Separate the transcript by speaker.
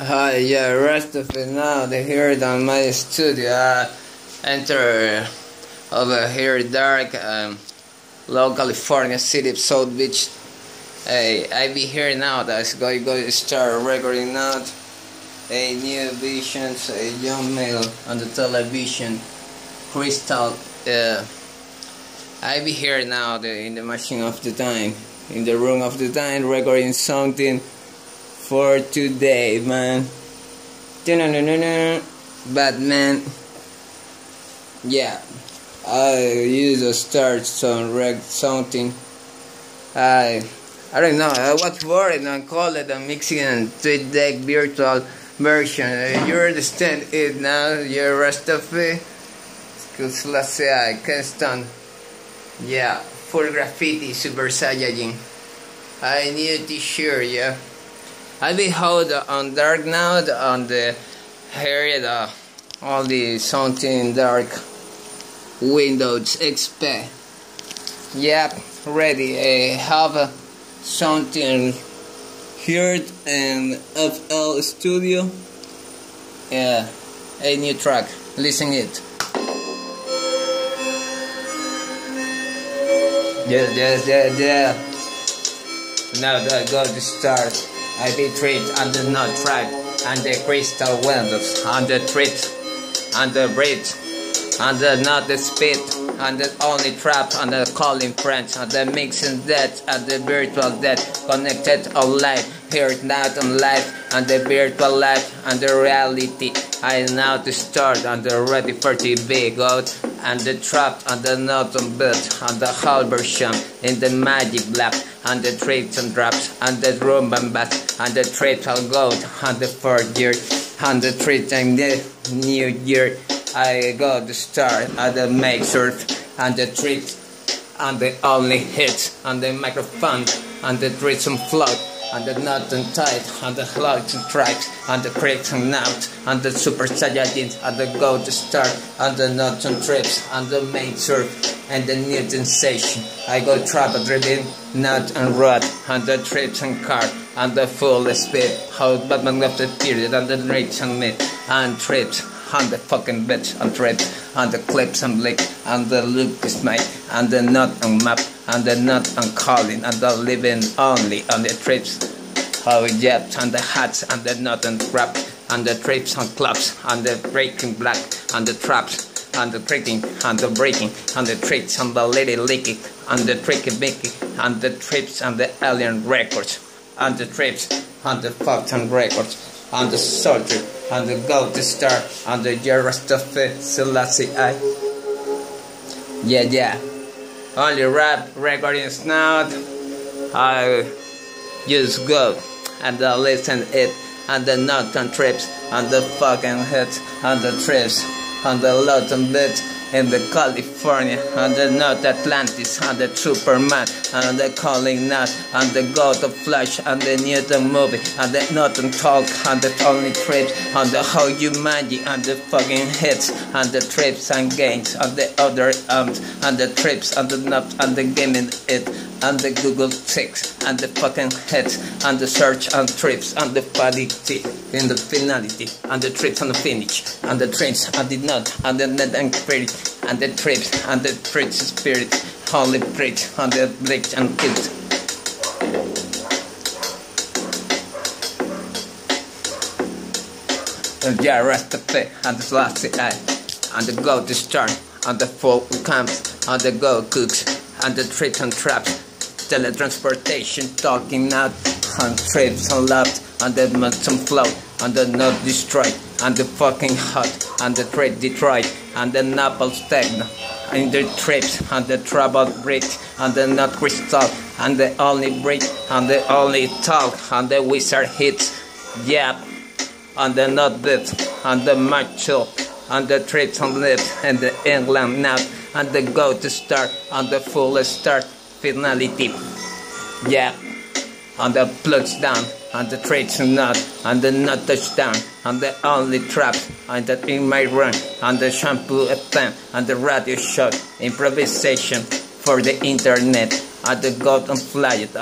Speaker 1: Hi, yeah, rest of it now. They hear it on my studio. Enter over here, dark, low California city of South Beach. I be here now. That's going to start recording now. A new visions, a young male on the television, crystal. I be here now in the machine of the time, in the room of the time, recording something for today, man. But man, yeah, I used to start something. I don't know. I was worried and called it a Mexican tweet deck virtual version. You understand it now? You rest of it. Because let's say I Kingston. Yeah, full graffiti, Super Saiyajin. I need a t-shirt, yeah. I be hold on dark now on the area, all the something dark Windows XP. Yep, ready. I have something here in FL Studio. Yeah, a new track. Listen it. Yeah. Now that I go to start. I be treat on the nut track, and the crystal windows, on the treat, on the bridge, on the not the speed, on the only trap, on the calling friends, on the mixing death, on the virtual death, connected on life, here not on life, on the virtual life, on the reality. I now to start on the ready for TV goat, and the trap, on the not on bed, on the whole version, in the magic black, on the trips and drops, on the room and bass, on the trips I'll go, on the 4th year, on the trips and the new year. I go to start on the make surf, on the trips, on the only hits, on the microphone, on the trips and float, on the knot and tight, on the clouds and tribes, on the cricks and out, on the Super Saiyajins, on the go to start, on the knots and trips, on the main surf, and the new sensation. I go trap driven, nut and rod, on the trips and car, on the full speed, how Batman of the period, on the rich and mid, and trips, on the fucking bitch, on trips, on the clips and blick, on the loop is made, on the nut and map, on the nut and calling, and the living only on the trips, how jet, on the hats, and the nut and rap, on the trips and clubs, on the breaking black, on the traps, on the tricking, on the breaking, on the tricks, on the lady licky, on the tricky mickey, on the trips, on the alien records, on the trips, on the fucking records, on the soldier, on the go to star, on the rest of it, Selassie I. Yeah. Only rap recordings now. I just go and listen it, and the nut and trips, and the fucking hits, and the trips, and the lot and bits in the California, and the North Atlantis, and the Superman, and the calling nut, and the God of Flash, and the Newton movie, and the Not and Talk, and the only trips, and the how you magic, and the fucking hits, and the trips and games, and the other and the trips, and the nuts, and the gaming it, and the Google 6, and the fucking hits, and the search and trips, and the quality, and the finality, and the trips and the finish, and the trips, and the nut, and the net and spirit, and the trips, and the trips spirit, holy preach, and the bleach and kids. And yeah, rest of it, and the last eye, and the go to start, and the full camps, and the go cooks, and the trips and traps, teletransportation, talking out, and trips and laps, and the nuts and flow, and the not destroyed, and the fucking hot, and the trade Detroit, and the Naples techno, and the trips, and the trouble bridge, and the not crystal, and the only bridge, and the only talk, and the wizard hits, yep, and the not bit, and the macho, and the trips and lips, and the England now, and the go to start, and the full start finality, yeah, and the plugs down, and the trades and not, and the not touchdown, and the only trap, and that in my run, and the shampoo FM, and the radio show, improvisation for the internet, and the go and fly it.